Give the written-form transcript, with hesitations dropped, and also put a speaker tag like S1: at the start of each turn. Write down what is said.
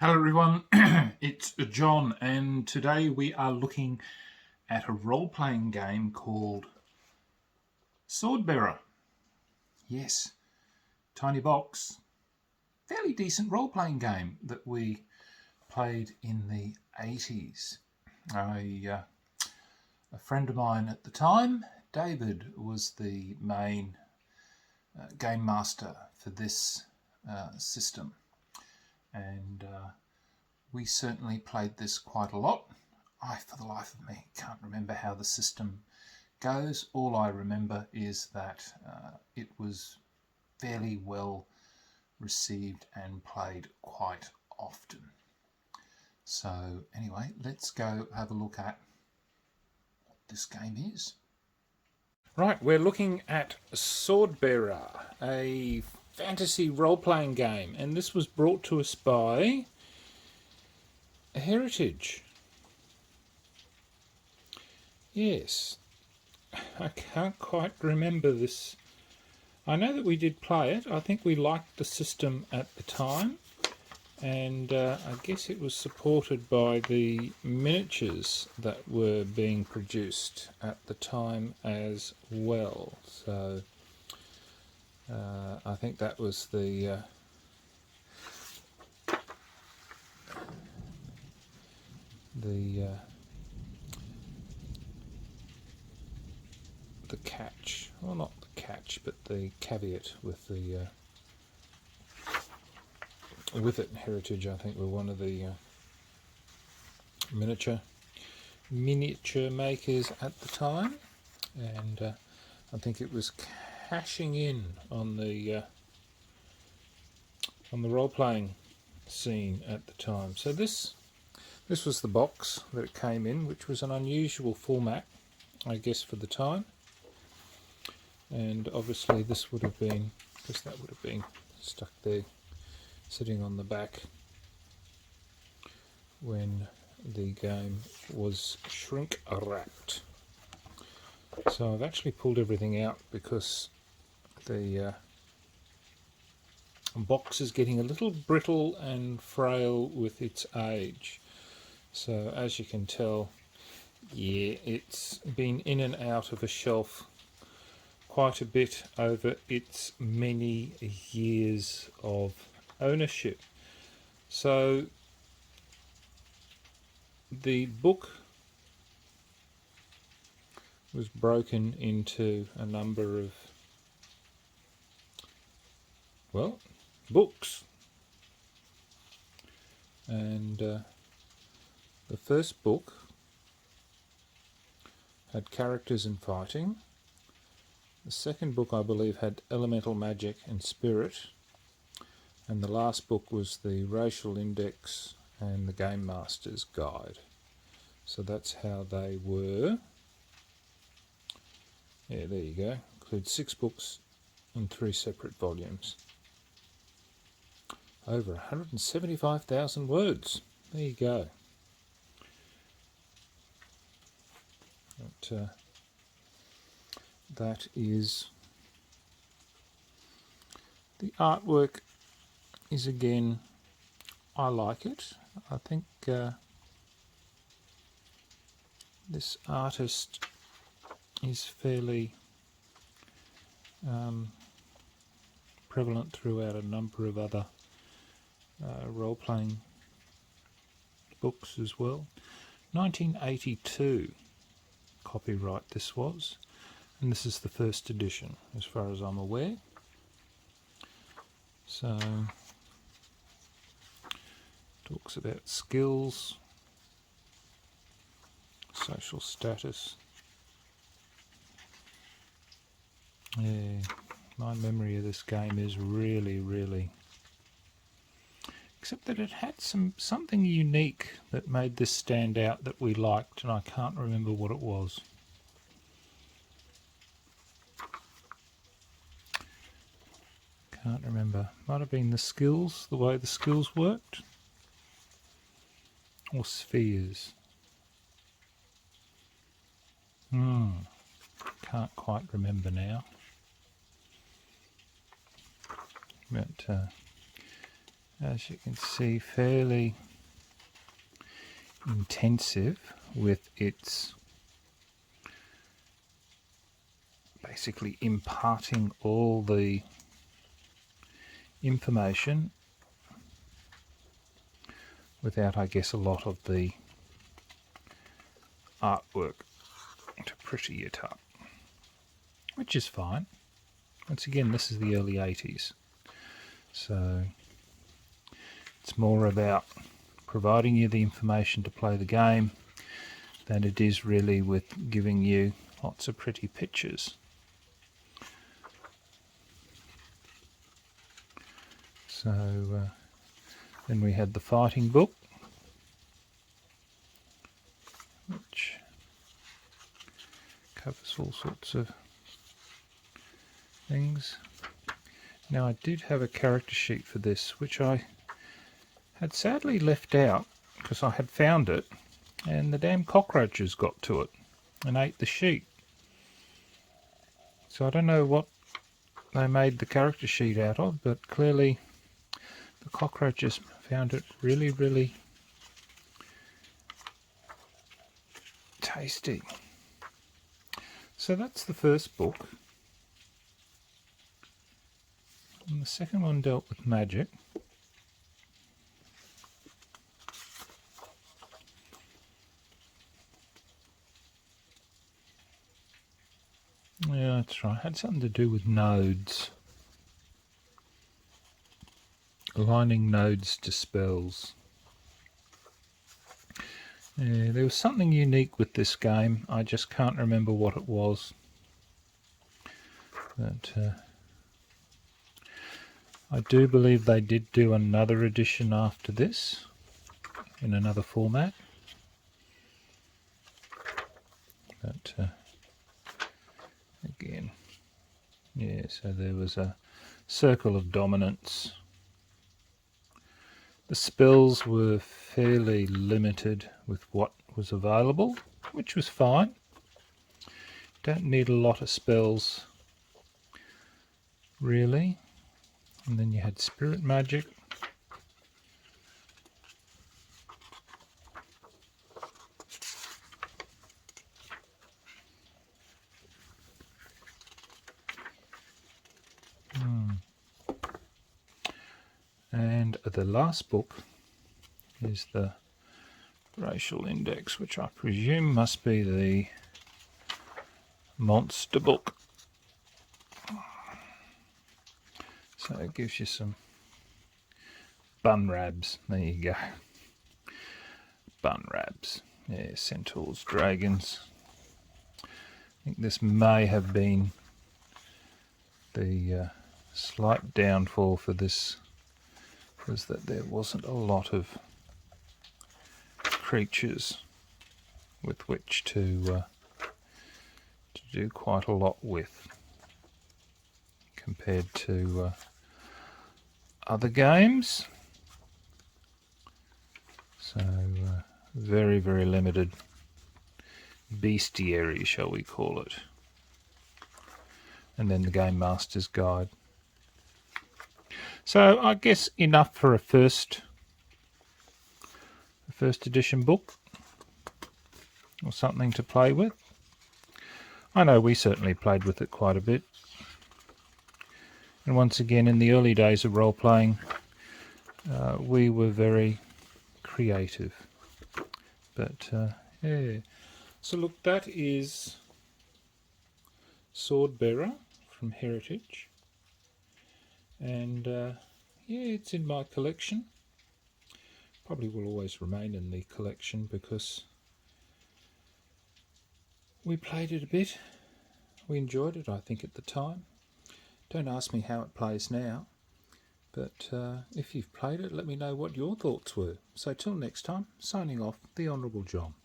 S1: Hello everyone, it's John, and today we are looking at a role-playing game called Swordbearer. Yes, tiny box, fairly decent role-playing game that we played in the 80s. A friend of mine at the time, David, was the main game master for this system, and we certainly played this quite a lot. I, for the life of me, can't remember how the system goes. All I remember is that it was fairly well received and played quite often. So anyway, let's go have a look at what this game is. Right, we're looking at Swordbearer, a fantasy role-playing game, and this was brought to us by Heritage. Yes, I can't quite remember this. I know that we did play it. I think we liked the system at the time, and I guess it was supported by the miniatures that were being produced at the time as well. So I think that was the catch, well, not the catch, but the caveat with the with it. Heritage, I think, were one of the miniature makers at the time, and I think it was cashing in on the role-playing scene at the time. So this was the box that it came in, which was an unusual format, I guess, for the time. And obviously this would have been, because that would have been stuck there, sitting on the back when the game was shrink wrapped. So I've actually pulled everything out because the box is getting a little brittle and frail with its age. So as you can tell, yeah, it's been in and out of a shelf quite a bit over its many years of ownership. So the book was broken into a number of, well, books, and the first book had characters and fighting. The second book, I believe, had elemental magic and spirit, and the last book was the racial index and the game master's guide. So that's how they were. Yeah, there you go. Includes 6 books in 3 separate volumes. Over 175,000 words. There you go. But, that is, the artwork is, again, I like it. I think this artist is fairly prevalent throughout a number of other role-playing books as well. 1982 copyright this was, and this is the first edition as far as I'm aware. So talks about skills, social status. Yeah, my memory of this game is really, except that it had something unique that made this stand out that we liked, and I can't remember what it was. Can't remember. Might have been the skills, the way the skills worked, or spheres. Can't quite remember now. But as you can see, fairly intensive with its basically imparting all the information without, I guess, a lot of the artwork to pretty it up, which is fine. Once again, this is the early 80s, so it's more about providing you the information to play the game than it is really with giving you lots of pretty pictures. So then we had the fighting book, which covers all sorts of things. Now, I did have a character sheet for this, which I had sadly left out because I had found it and the damn cockroaches got to it and ate the sheet. So I don't know what they made the character sheet out of, but clearly the cockroaches found it really, really tasty. So that's the first book. And the second one dealt with magic. Yeah, that's right. It had something to do with nodes. Aligning nodes to spells. Yeah, there was something unique with this game. I just can't remember what it was. But I do believe they did do another edition after this in another format. But again, yeah, so there was a circle of dominance. The spells were fairly limited with what was available, which was fine. Don't need a lot of spells, really. And then you had spirit magic. And the last book is the Racial Index, which I presume must be the monster book. So it gives you some Bunrabs. There you go. Bunrabs. Yeah, centaurs, dragons. I think this may have been the slight downfall for this, was that there wasn't a lot of creatures with which to do quite a lot with compared to other games. So very, very limited bestiary, shall we call it. And then the Game Master's Guide. So I guess enough for a first edition book, or something to play with. I know we certainly played with it quite a bit. And once again, in the early days of role-playing, we were very creative. But yeah. So look, that is Swordbearer from Heritage. And yeah, it's in my collection. Probably will always remain in the collection because we played it a bit. We enjoyed it, I think, at the time. Don't ask me how it plays now, but if you've played it, let me know what your thoughts were. So till next time, signing off, the Honourable John.